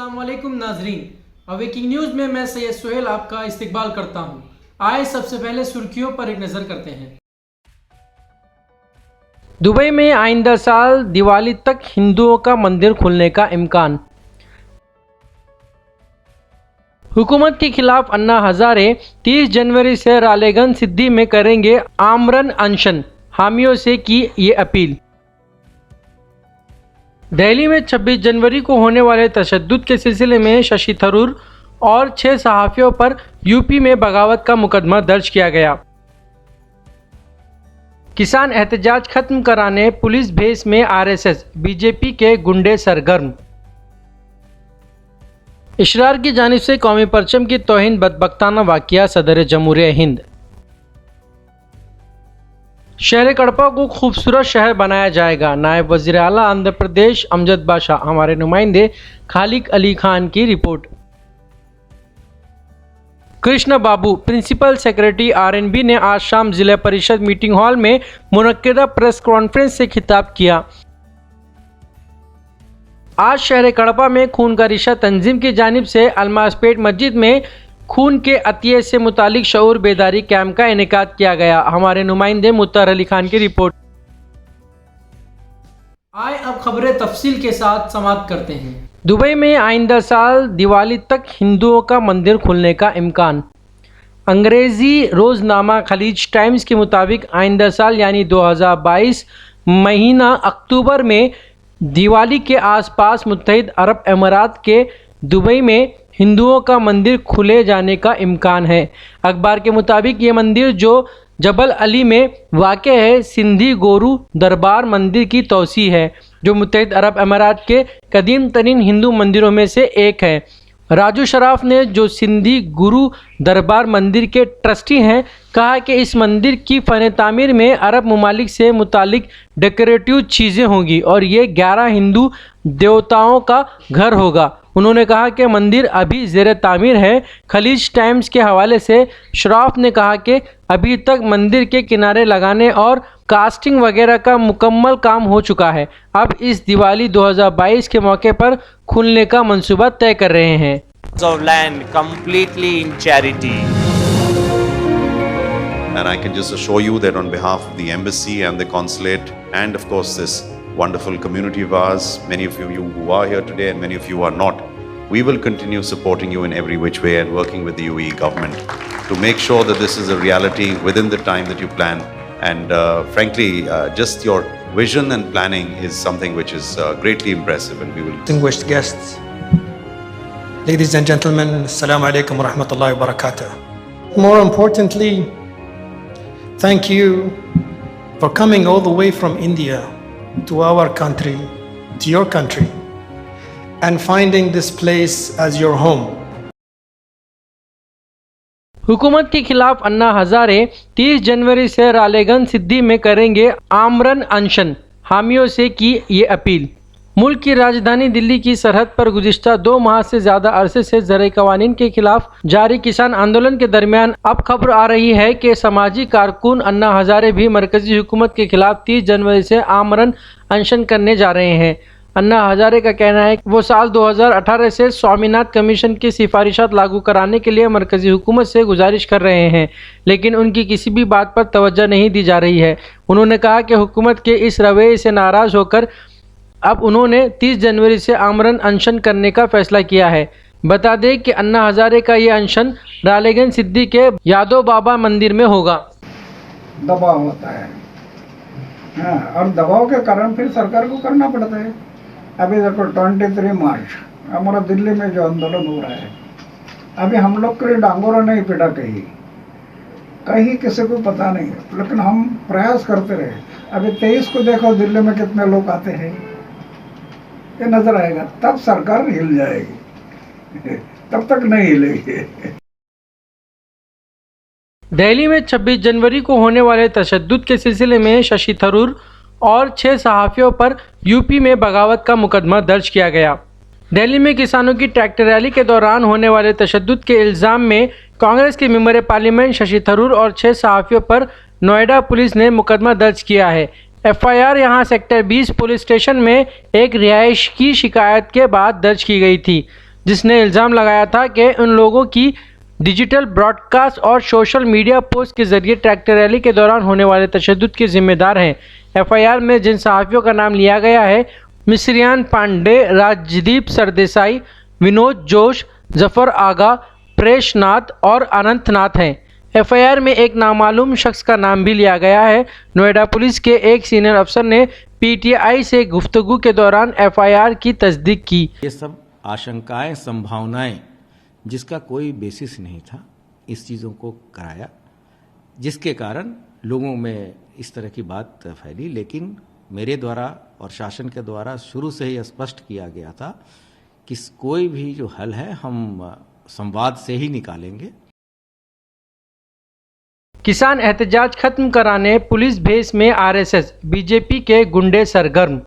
अस्सलामुअलैकुम नाजरीन, awaking news में मैं सैयद सुहेल आपका इस्तकबाल करता हूँ। आए सबसे पहले सुर्खियों पर एक नज़र करते हैं। दुबई में आइंदा साल दिवाली तक हिंदुओं का मंदिर खुलने का इम्कान। हुकूमत के खिलाफ अन्ना हजारे 30 जनवरी से रालेगंज सिद्दी में करेंगे आमरण अनशन, हामियों से की ये अपील। दिल्ली में 26 जनवरी को होने वाले तशद्दुद के सिलसिले में शशि थरूर और 6 सहाफ़ियों पर यूपी में बगावत का मुकदमा दर्ज किया गया। किसान एहतजाज खत्म कराने पुलिस भेस में आरएसएस, बीजेपी के गुंडे सरगर्म। इशरार की जानिब से कौमी परचम की तौहीन बदबख्ताना वाक़िया सदर जमहूरियत हिंद। शहर कड़पा को खूबसूरत शहर बनाया जाएगा, नायब वज़ीर आला आंध्र प्रदेश अमजद बाशा। हमारे नुमाइंदे खालिक अली खान की रिपोर्ट। कृष्ण बाबू, प्रिंसिपल सेक्रेटरी आरएनबी ने आज शाम जिला परिषद मीटिंग हॉल में मुनक्किदा प्रेस कॉन्फ्रेंस से खिताब किया। आज शहर कड़पा में खून का रिश्ता तंजीम की जानिब से अलमासपेट मस्जिद में खून के अतिये से मुतालिक शऊर बेदारी कैंप का इनेकाद किया गया। हमारे नुमाइंदे मुत्तर अली खान की रिपोर्ट। आए अब खबरें तफसील के साथ समाप्त करते हैं। दुबई में आइंदा साल दिवाली तक हिंदुओं का मंदिर खुलने का इम्कान। अंग्रेजी रोज़नामा खलीज टाइम्स के मुताबिक आइंदा साल यानी 2022 महीना अक्टूबर में दिवाली के आसपास मुत्तहिद अरब अमीरात के दुबई में हिंदुओं का मंदिर खुले जाने का इम्कान है। अखबार के मुताबिक ये मंदिर जो जबल अली में वाक़ है, सिंधी गोरू दरबार मंदिर की तौसी है, जो मुत्तहिद अरब अमीरात के कदीम तरीन हिंदू मंदिरों में से एक है। राजू शराफ ने, जो सिंधी गुरु दरबार मंदिर के ट्रस्टी हैं, कहा कि इस मंदिर की फ़न तामीर में अरब ममालिक से मुतालिक डेकोरेटिव चीज़ें होंगी और ये 11 हिंदू देवताओं का घर होगा। उन्होंने कहा कि मंदिर अभी ज़ेर तामीर है। खलीज टाइम्स के हवाले से शराफ ने कहा कि अभी तक मंदिर के किनारे लगाने और कास्टिंग वगैरह का मुकम्मल काम हो चुका है। अब इस दिवाली 2022 के मौके पर खुलने का मंसूबा तय कर रहे हैं। of land completely in charity. And I can just assure you that on behalf of the embassy and the consulate and of course this wonderful community of ours, many of you who are here today and many of you are not, we will continue supporting you in every which way and working with the UAE government to make sure that this is a reality within the time that you plan. And frankly, just your vision and planning is something which is greatly impressive, and we will. Distinguished guests, ladies and gentlemen, Assalamu alaikum wa rahmatullahi wa barakatuh. More importantly, thank you for coming all the way from India to our country, to your country, and finding this place as your home. हुकूमत के खिलाफ अन्ना हजारे 30 जनवरी से रालेगंज सिद्दी में करेंगे आमरण अनशन, हामियों से की ये अपील। मुल्क की राजधानी दिल्ली की सरहद पर गुज़िश्ता 2 माह से ज़्यादा अरसे से ज़राई कवानीन के खिलाफ जारी किसान आंदोलन के दरमियान अब खबर आ रही है कि समाजी कारकुन अन्ना हजारे भी मरकज़ी हुकूमत के खिलाफ 30 जनवरी से आमरण अनशन करने जा रहे हैं। अन्ना हजारे का कहना है कि वो साल 2018 से स्वामीनाथन कमीशन की सिफारिशात लागू कराने के लिए मरकज़ी हुकूमत से गुजारिश कर रहे हैं, लेकिन उनकी किसी भी बात पर तवज्जो नहीं दी जा रही है। उन्होंने कहा कि हुकूमत के इस रवैये से नाराज़ होकर अब उन्होंने 30 जनवरी से आमरण अनशन करने का फैसला किया है। बता दें कि अन्ना हजारे का ये अनशन रालेगंज सिद्दी के यादव बाबा मंदिर में होगा। दबाव होता है, हाँ, और दबाव के कारण फिर सरकार को करना पड़ता है। अभी देखो 23 मार्च हमारा दिल्ली में जो आंदोलन हो रहा है, अभी हम लोग के लिए डांगोरा नहीं पिटा, कहीं किसी को पता नहीं, लेकिन हम प्रयास करते रहे। अभी 23 को देखो दिल्ली में कितने लोग आते हैं, ये नजर आएगा, तब सरकार हिल जाएगी, तब तक नहीं हिलेगी। दिल्ली में 26 जनवरी को होने वाले तशद्दुद के सिलसिले में शशि थरूर और 6 सहाफ़ियों पर यूपी में बगावत का मुकदमा दर्ज किया गया। दिल्ली में किसानों की ट्रैक्टर रैली के दौरान होने वाले तशद्दुद के इल्ज़ाम में कांग्रेस के मेंबर पार्लियामेंट शशि थरूर और 6 सहाफ़ियों पर नोएडा पुलिस ने मुकदमा दर्ज किया है। एफआईआर यहां सेक्टर 20 पुलिस स्टेशन में एक रिहायश की शिकायत के बाद दर्ज की गई थी, जिसने इल्ज़ाम लगाया था कि उन लोगों की डिजिटल ब्रॉडकास्ट और सोशल मीडिया पोस्ट के जरिए ट्रैक्टर रैली के दौरान होने वाले तशद्दुद के जिम्मेदार हैं। एफआईआर में जिन सहाफ़ियों का नाम लिया गया है मिश्रियान पांडे, राजदीप सरदेसाई, विनोद जोश, जफर आगा, प्रेश नाथ और अनंत नाथ हैं। एफआईआर में एक नामालूम शख्स का नाम भी लिया गया है। नोएडा पुलिस के एक सीनियर अफसर ने पीटीआई से गुफ्तगू के दौरान एफआईआर की तस्दीक की। ये सब आशंकाएं, संभावनाएं जिसका कोई बेसिस नहीं था, इस चीज़ों को कराया, जिसके कारण लोगों में इस तरह की बात फैली। लेकिन मेरे द्वारा और शासन के द्वारा शुरू से ही स्पष्ट किया गया था कि कोई भी जो हल है हम संवाद से ही निकालेंगे। किसान एहतजाज खत्म कराने पुलिस भेस में आरएसएस, बीजेपी के गुंडे सरगर्म।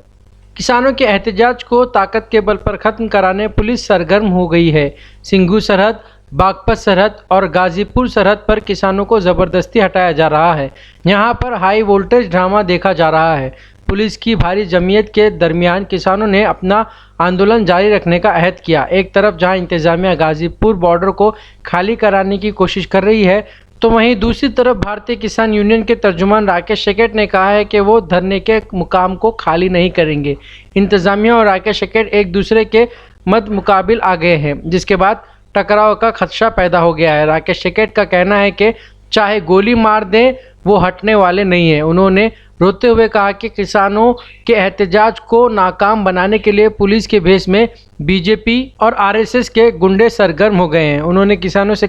किसानों के एहतजाज को ताकत के बल पर खत्म कराने पुलिस सरगर्म हो गई है। सिंघू सरहद, बागपत सरहद और गाजीपुर सरहद पर किसानों को ज़बरदस्ती हटाया जा रहा है। यहाँ पर हाई वोल्टेज ड्रामा देखा जा रहा है। पुलिस की भारी जमीयत के दरमियान किसानों ने अपना आंदोलन जारी रखने का अहद किया। एक तरफ जहाँ इंतजामिया गाजीपुर बॉर्डर को खाली कराने की कोशिश कर रही है, तो वहीं दूसरी तरफ भारतीय किसान यूनियन के तर्जुमान राकेश शेकेट ने कहा है कि वो धरने के मुकाम को खाली नहीं करेंगे। इंतजामिया और राकेश शेकेट एक दूसरे के मद मुकाबिल आ गए हैं, जिसके बाद टकराव का खदशा पैदा हो गया है। राकेश शेकेट का कहना है कि चाहे गोली मार दें वो हटने वाले नहीं हैं। उन्होंने रोते हुए कहा कि किसानों के एहतजाज को नाकाम बनाने के लिए पुलिस के भेस में बीजेपी और आरएसएस के गुंडे सरगर्म हो गए हैं। उन्होंने किसानों से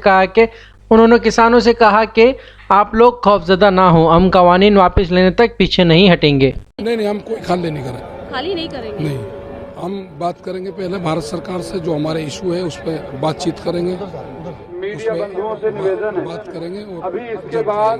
कहा कि आप लोग खौफजदा ना हो, हम कवानीन वापस लेने तक पीछे नहीं हटेंगे। नहीं, हम कोई खाली नहीं करेंगे। खाली नहीं करेंगे? नहीं, हम बात करेंगे पहले भारत सरकार से, जो हमारे इशू है उस पर बातचीत करेंगे, मीडिया बंधुओं से निवेदन है, बात करेंगे और अभी इसके बाद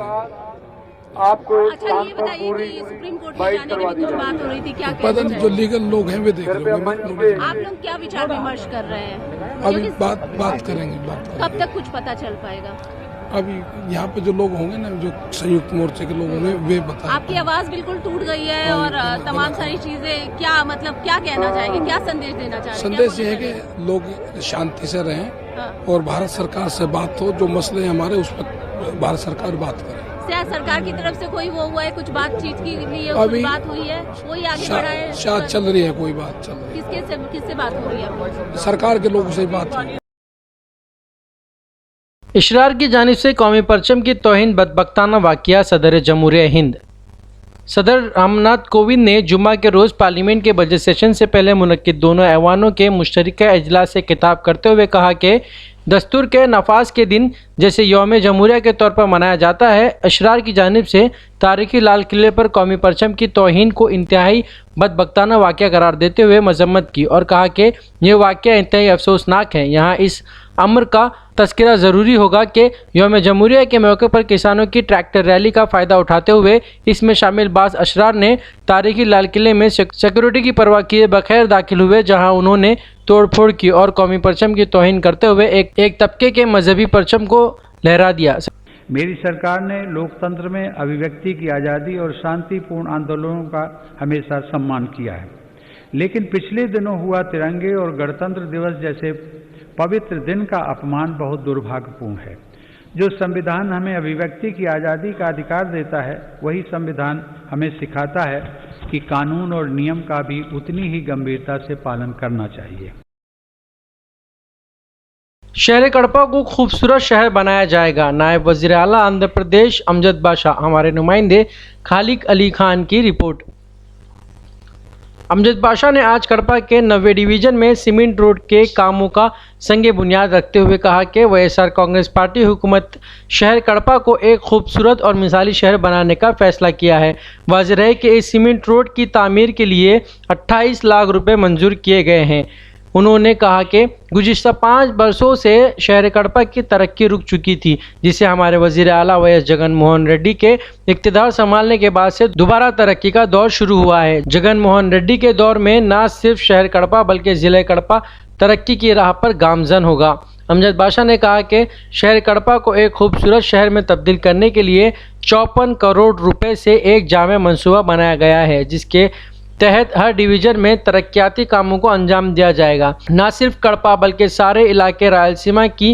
आपको अच्छा ये बताइए कि सुप्रीम कोर्ट में जाने की भी कुछ बात हो रही थी, क्या पता नहीं, जो लीगल लोग हैं वे देख रहे हैं। आप लोग क्या विचार विमर्श कर रहे हैं? अभी बात करेंगे। कब तक कुछ पता चल पाएगा? अभी यहाँ पे जो लोग होंगे ना, जो संयुक्त मोर्चे के लोग होंगे, वे बताएंगे। आपकी आवाज बिल्कुल टूट गई है और तमाम सारी चीजें, क्या मतलब क्या कहना चाहेंगे, क्या संदेश देना चाहेंगे? संदेश ये है कि लोग शांति से रहें और भारत सरकार से बात हो, जो मसले हमारे उस पर भारत सरकार बात करे। क्या सरकार की तरफ से कोई वो हुआ है, कुछ बातचीत की लिए कुछ बात हुई है, वही आगे बढ़ा है? शायद चल रही है, कोई बात चल रही है। किससे बात हो रही है? सरकार के लोगों से बात हो रही है। इशरार की जानिब से कौमी परचम की तौहीन बदबख्ताना वाक़या सदर जमहूरिया हिंद। सदर रामनाथ कोविंद ने जुम्मा के रोज़ पार्लियामेंट के बजट सेशन से पहले मुनक्किद दोनों ऐवानों के मुश्तरका इजलास से खिताब करते हुए कहा कि दस्तूर के नफाज के दिन जैसे यौम जमहूरिया के तौर पर मनाया जाता है, इशरार की जानिब से तारीखी लाल किले पर कौमी परचम की तौहीन को इंतहाई बदबख्ताना वाक़या करार देते हुए मजम्मत की और कहा कि यह वाक़या इंतहाई अफसोसनाक है। यहाँ इस अमर का तज़किरा ज़रूरी होगा कि यौम जमहूरिया के मौके पर किसानों की ट्रैक्टर रैली का फ़ायदा उठाते हुए इसमें शामिल बाज़ अशरार ने तारीखी लाल किले में सिक्योरिटी की परवाह किए बगैर दाखिल हुए, जहां उन्होंने तोड़फोड़ की और कौमी परचम की तौहीन करते हुए एक तबके के मजहबी परचम को लहरा दिया। मेरी सरकार ने लोकतंत्र में अभिव्यक्ति की आज़ादी और शांतिपूर्ण आंदोलनों का हमेशा सम्मान किया है, लेकिन पिछले दिनों हुआ तिरंगे और गणतंत्र दिवस जैसे पवित्र दिन का अपमान बहुत दुर्भाग्यपूर्ण है। जो संविधान हमें अभिव्यक्ति की आज़ादी का अधिकार देता है, वही संविधान हमें सिखाता है कि कानून और नियम का भी उतनी ही गंभीरता से पालन करना चाहिए। शहर कड़पा को खूबसूरत शहर बनाया जाएगा, नायब वज़ीर आला आंध्र प्रदेश अमजद बाशा। हमारे नुमाइंदे खालिक अली खान की रिपोर्ट। अमजद बाशा ने आज कड़पा के 90 डिवीज़न में सीमेंट रोड के कामों का संगे बुनियाद रखते हुए कहा कि वाईएसआर कांग्रेस पार्टी हुकूमत शहर कड़पा को एक खूबसूरत और मिसाली शहर बनाने का फैसला किया है। वाज़ेह है कि इस सीमेंट रोड की तामीर के लिए 28 लाख रुपए मंजूर किए गए हैं। उन्होंने कहा कि गुज़िश्ता 5 बरसों से शहर कड़पा की तरक्की रुक चुकी थी, जिसे हमारे वज़ीर आला वाईएस जगन मोहन रेड्डी के इक़्तिदार संभालने के बाद से दोबारा तरक्की का दौर शुरू हुआ है। जगन मोहन रेड्डी के दौर में न सिर्फ शहर कड़पा बल्कि ज़िले कड़पा तरक्की की राह पर गामजन होगा। अमजद बाशा ने कहा कि शहर कड़पा को एक खूबसूरत शहर में तब्दील करने के लिए 54 करोड़ रुपए से एक जामे मंसूबा बनाया गया है, जिसके तहत हर डिवीजन में तरक्याती कामों को अंजाम दिया जाएगा। न सिर्फ कड़पा बल्कि सारे इलाके रायलसीमा की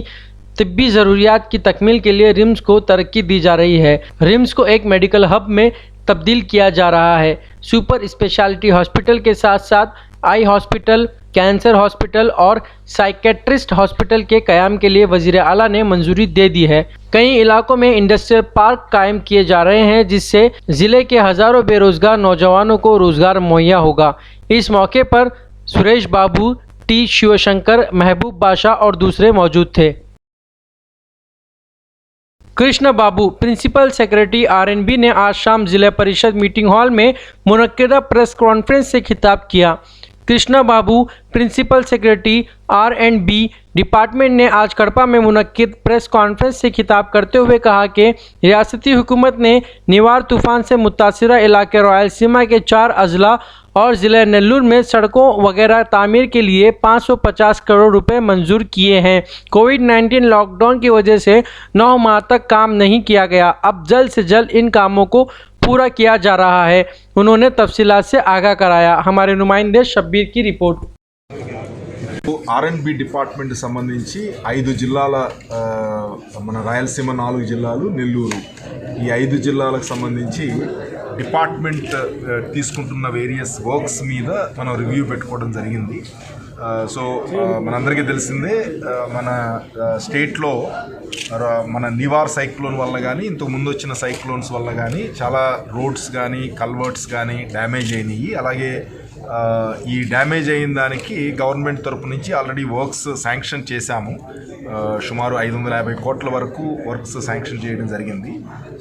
तिब्बी ज़रूरियात की तकमील के लिए रिम्स को तरक्की दी जा रही है। रिम्स को एक मेडिकल हब में तब्दील किया जा रहा है। सुपर स्पेशलिटी हॉस्पिटल के साथ साथ आई हॉस्पिटल, कैंसर हॉस्पिटल और साइकेट्रिस्ट हॉस्पिटल के क़याम के लिए वज़ीर आला ने मंजूरी दे दी है। कई इलाकों में इंडस्ट्रियल पार्क कायम किए जा रहे हैं, जिससे ज़िले के हज़ारों बेरोज़गार नौजवानों को रोज़गार मुहैया होगा। इस मौके पर सुरेश बाबू, टी शिवशंकर, महबूब बादशाह और दूसरे मौजूद थे। कृष्ण बाबू, प्रिंसिपल सेक्रेटरी आरएनबी ने आज शाम जिला परिषद मीटिंग हॉल में मुनक्किदा प्रेस कॉन्फ्रेंस से खिताब किया। कृष्ण बाबू, प्रिंसिपल सेक्रेटरी आरएनबी डिपार्टमेंट ने आज कड़पा में मुनक्किद प्रेस कॉन्फ्रेंस से खिताब करते हुए कहा कि रियासती हुकूमत ने निवार तूफ़ान से मुतासिरा इलाके रायलसीमा के 4 अजला और ज़िला नेल्लूर में सड़कों वगैरह तामीर के लिए 550 करोड़ रुपए मंजूर किए हैं। कोविड-19 लॉकडाउन की वजह से 9 माह तक काम नहीं किया गया। अब जल्द से जल्द इन कामों को पूरा किया जा रहा है। उन्होंने तफसीलात से आगाह कराया। हमारे नुमाइंदे शब्बीर की रिपोर्ट। ఆర్ఎండ్బి డిపార్ట్మెంట్ సంబంధించి 5 జిల్లాల మన రాయలసీమ 4 జిల్లాలు నెల్లూరు ఈ 5 జిల్లాలకు సంబంధించి డిపార్ట్మెంట్ తీసుకుంటున్న వేరియస్ వర్క్స్ మీద మనం రివ్యూ పెట్టుకోవడం జరిగింది. సో మనందరికీ తెలిసిందే మన స్టేట్లో మన నివార్ సైక్లోన్ వల్ల కానీ ఇంతకు ముందు వచ్చిన సైక్లోన్స్ వల్ల కానీ చాలా రోడ్స్ కానీ కల్వర్ట్స్ కానీ డ్యామేజ్ అయినాయి. అలాగే ఈ డ్యామేజ్ అయిన దానికి గవర్నమెంట్ తరపు నుంచి ఆల్రెడీ వర్క్స్ శాంక్షన్ చేశాము. సుమారు 550 కోట్ల వరకు వర్క్స్ శాంక్షన్ చేయడం జరిగింది.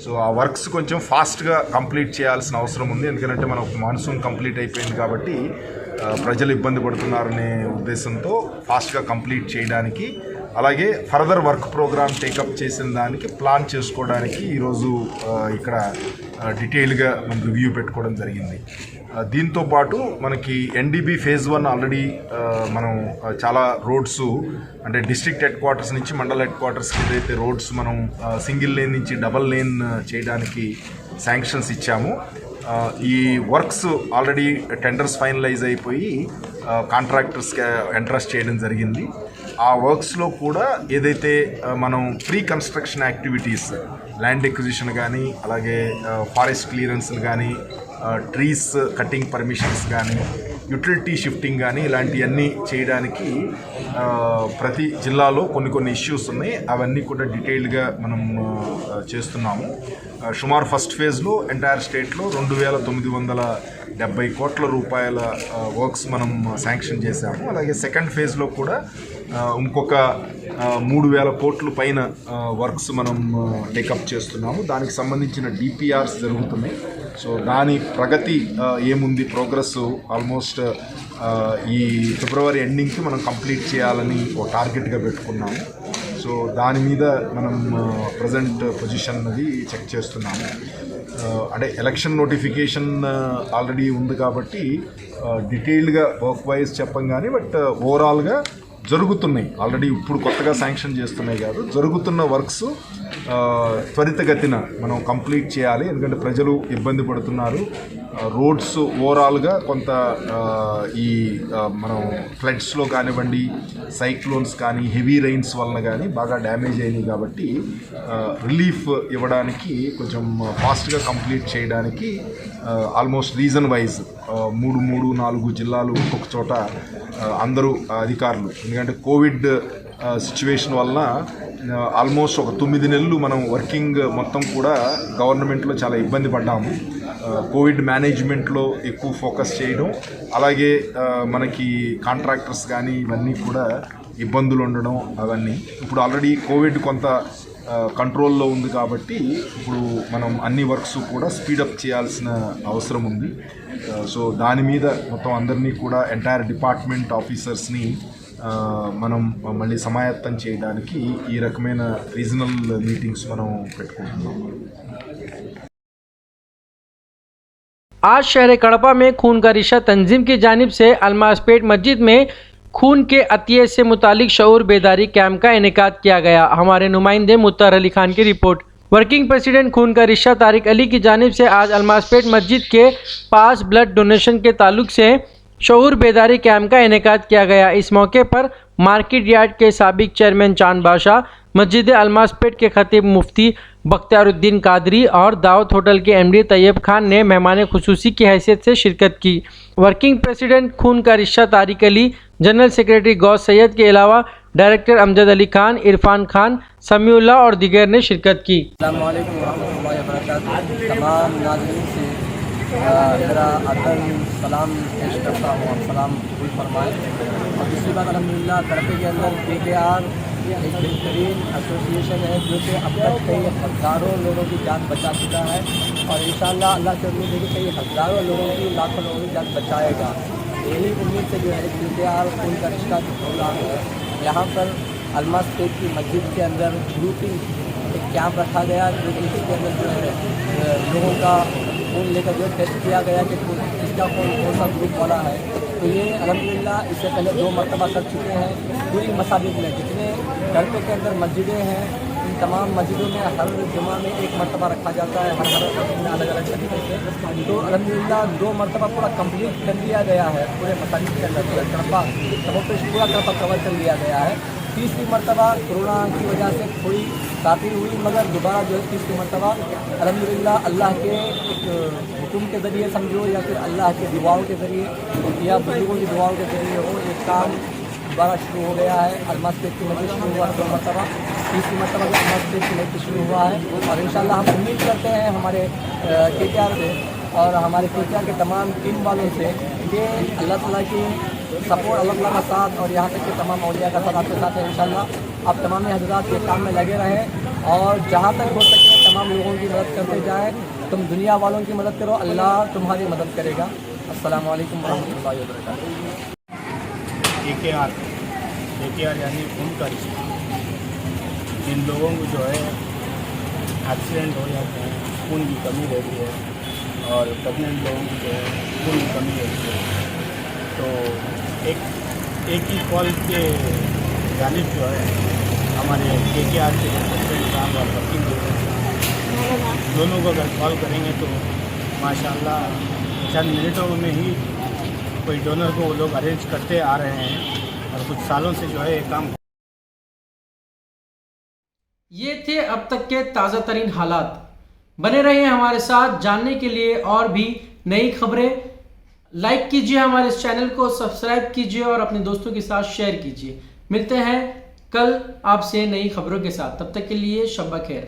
సో ఆ వర్క్స్ కొంచెం ఫాస్ట్గా కంప్లీట్ చేయాల్సిన అవసరం ఉంది. ఎందుకంటే మనం మాన్సూన్ కంప్లీట్ అయిపోయింది కాబట్టి ప్రజలు ఇబ్బంది పడుతున్నారనే ఉద్దేశంతో ఫాస్ట్గా కంప్లీట్ చేయడానికి, అలాగే ఫర్దర్ వర్క్ ప్రోగ్రామ్ టేకప్ చేసిన దానికి ప్లాన్ చేసుకోవడానికి ఈరోజు ఇక్కడ డీటెయిల్గా మనం రివ్యూ పెట్టుకోవడం జరిగింది. దీంతో పాటు మనకి ఎన్డీబీ ఫేజ్ 1 ఆల్రెడీ మనం చాలా రోడ్స్ అంటే డిస్ట్రిక్ట్ హెడ్ క్వార్టర్స్ నుంచి మండల హెడ్ క్వార్టర్స్కి ఏదైతే రోడ్స్ మనం సింగిల్ లేన్ నుంచి డబల్ లేన్ చేయడానికి శాంక్షన్స్ ఇచ్చాము. ఈ వర్క్స్ ఆల్రెడీ టెండర్స్ ఫైనలైజ్ అయిపోయి కాంట్రాక్టర్స్కి ఎంట్రస్ట్ చేయడం జరిగింది. ఆ వర్క్స్లో కూడా ఏదైతే మనం pre construction activities, land acquisition కానీ, అలాగే ఫారెస్ట్ క్లియరెన్స్లు కానీ, ట్రీస్ కటింగ్ పర్మిషన్స్ కానీ, యూటిలిటీ షిఫ్టింగ్ కానీ ఇలాంటివన్నీ చేయడానికి ప్రతి జిల్లాలో కొన్ని ఇష్యూస్ ఉన్నాయి. అవన్నీ కూడా డీటెయిల్డ్గా మనం చేస్తున్నాము. సుమారు ఫస్ట్ ఫేజ్లో ఎంటైర్ స్టేట్లో 2970 కోట్ల రూపాయల వర్క్స్ మనం శాంక్షన్ చేశాము. అలాగే సెకండ్ ఫేజ్లో కూడా ఇంకొక 3000 కోట్ల పైన వర్క్స్ మనం టేకప్ చేస్తున్నాము. దానికి సంబంధించిన డిపిఆర్స్ జరుగుతున్నాయి. సో దాని ప్రగతి ఏముంది, ప్రోగ్రెస్ ఆల్మోస్ట్ ఈ ఫిబ్రవరి ఎండింగ్కి మనం కంప్లీట్ చేయాలని ఒక టార్గెట్గా పెట్టుకున్నాము. సో దాని మీద మనం ప్రజెంట్ పొజిషన్ అనేది చెక్ చేస్తున్నాము. అంటే ఎలక్షన్ నోటిఫికేషన్ ఆల్రెడీ ఉంది కాబట్టి డీటెయిల్డ్గా వర్క్ వైజ్ చెప్పం కానీ, బట్ ఓవరాల్గా జరుగుతున్నాయి. ఆల్రెడీ ఇప్పుడు కొత్తగా శాంక్షన్ చేస్తున్నాయి కాదు, జరుగుతున్న వర్క్స్ త్వరితగతిన మనం కంప్లీట్ చేయాలి. ఎందుకంటే ప్రజలు ఇబ్బంది పడుతున్నారు. రోడ్స్ ఓవరాల్గా కొంత ఈ మనం ఫ్లడ్స్లో కానివ్వండి, సైక్లోన్స్ కానీ, హెవీ రైన్స్ వలన కానీ బాగా డ్యామేజ్ అయినాయి. కాబట్టి రిలీఫ్ ఇవ్వడానికి కొంచెం ఫాస్ట్గా కంప్లీట్ చేయడానికి ఆల్మోస్ట్ రీజన్ వైజ్ 3-4 జిల్లాలు ఒక్కొక్క చోట అందరూ అధికారులు, ఎందుకంటే కోవిడ్ సిచ్యువేషన్ వలన ఆల్మోస్ట్ ఒక 9 నెలలు మనం వర్కింగ్ మొత్తం కూడా గవర్నమెంట్లో చాలా ఇబ్బంది పడ్డాము. కోవిడ్ మేనేజ్మెంట్లో ఎక్కువ ఫోకస్ చేయడం, అలాగే మనకి కాంట్రాక్టర్స్ కానీ ఇవన్నీ కూడా ఇబ్బందులు ఉండడం అవన్నీ. ఇప్పుడు ఆల్రెడీ కోవిడ్ కొంత కంట్రోల్లో ఉంది కాబట్టి ఇప్పుడు మనం అన్ని వర్క్స్ కూడా స్పీడప్ చేయాల్సిన అవసరం ఉంది. సో దాని మీద మొత్తం అందరినీ కూడా ఎంటైర్ డిపార్ట్మెంట్ ఆఫీసర్స్ని మనం మళ్ళీ సమాయత్తం చేయడానికి ఈ రకమైన రీజనల్ మీటింగ్స్ మనం పెట్టుకుంటున్నాం. आज शहर कड़पा में खून का रिश्ता तंजीम की जानिब से अलमासपेट मस्जिद में खून के अतिये से मुतालिक शऊर बेदारी कैंप का इनेकाद किया गया। हमारे नुमाइंदे मुत्तर अली खान की रिपोर्ट। वर्किंग प्रेसिडेंट खून का रिश्ता तारिक अली की जानिब से आज अलमासपेट मस्जिद के पास ब्लड डोनेशन के ताल्लुक से शऊर बेदारी कैंप का इनेकाद किया गया। इस मौके पर मार्केट यार्ड के साबिक चेयरमैन चांद बादशाह, मस्जिद अलमासपेट के खतीब मुफ्ती बख्तियारुद्दीन कादरी और दावत होटल के एमडी तैयब खान ने मेहमान खुसूसी की हैसियत से शिरकत की। वर्किंग प्रेसिडेंट खून का रिश्ता तारिक अली, जनरल सेक्रेटरी गौस सैयद के अलावा डायरेक्टर अमजद अली खान, इरफान खान, समीउल्लाह और दीगर ने शिरकत की। तमाम नाज़रीन से मेरा अदब सलाम पेश करता हूँ, सलाम कबूल फरमाएँ। और दूसरी बात अल्हम्दुलिल्लाह तरक्की के अंदर KKR एक बेहतरीन एसोसिएशन है जो कि अब तक कई हज़ारों लोगों की जान बचा चुका है और इंशाअल्लाह अल्लाह से उम्मीद है कि कई हज़ारों लोगों की, लाखों लोगों की जान बचाएगा। यही उम्मीद से जो है KKR खून का रिश्ता जो प्रोग्राम है, यहाँ पर अलमासपेट की मस्जिद के अंदर ग्रुपिंग एक कैंप रखा गया जो कि इसके अंदर जो है लोगों का खून लेकर जो टेस्ट किया गया कि किसका खून कौन सा ग्रुप वाला है। तो ये अल्हम्दुलिल्लाह इससे पहले 2 मरतबा कर चुके हैं। पूरी मसाजिद में जितने घंटों के अंदर मस्जिदें हैं, इन तमाम मस्जिदों में हर जुमा में 1 मरतबा रखा जाता है, हर मस्जिद में अलग अलग तरीके से। तो अल्हम्दुलिल्लाह 2 मरतबा पूरा कंप्लीट कर दिया गया है पूरे मसाजिद के अंदर, पूरा करपा पूरा करपा कवर कर लिया गया है। तीसरी मरतबा कोरोना की वजह से थोड़ी ताख़ीर हुई, मगर दोबारा जो है तीसरी मरतबा अल्हम्दुलिल्लाह अल्लाह के एक हुक्म के ज़रिए समझो या फिर अल्लाह के दुआओं के ज़रिए या बुजुर्गों की दुआओं के ज़रिए हो, ये काम दोबारा शुरू हो गया है। अलमासपेट की मस्जिद शुरू हुआ 2 मरतबा, तीसरी मरतबा जो अलमासपेट की मस्जिद शुरू हुआ है और इंशाअल्लाह हम उम्मीद करते हैं हमारे KKR से और हमारे KKR के तमाम टीम वालों से कि अल्लाह ताला की सपोर्ट, अल्लाह ताला का साथ और यहाँ तक के तमाम औलिया का साथ आपके साथ है। इंशाअल्लाह आप तमाम हज़रात के काम में लगे रहें और जहाँ तक हो सके तमाम लोगों की मदद करते जाएँ। तुम दुनिया वालों की मदद करो, अल्लाह तुम्हारी मदद करेगा। अस्सलामु अलैकुम वरहमतुल्लाहि वबरकातुहू। KKR यानी खून का रिश्ता। जिन लोगों को जो है एक्सीडेंट हो जाते हैं, खून की कमी रहती है और प्रेगनेंट लोगों की जो है खून की कमी रहती है, तो एक ही कॉल के जानिब जो है हमारे KKR के प्रेसिडेंट साहब और वर्किंग दोनों को अगर कॉल करेंगे तो माशाल्लाह चंद मिनटों में ही कोई डोनर को वो लोग अरेंज करते आ रहे हैं और कुछ सालों से जो है ये काम। ये थे अब तक के ताज़ा तरीन हालात। बने रहिए हमारे साथ जानने के लिए और भी नई खबरें। लाइक कीजिए हमारे इस चैनल को, सब्सक्राइब कीजिए और अपने दोस्तों के साथ शेयर कीजिए। मिलते हैं कल आपसे नई खबरों के साथ, तब तक के लिए शब खैर।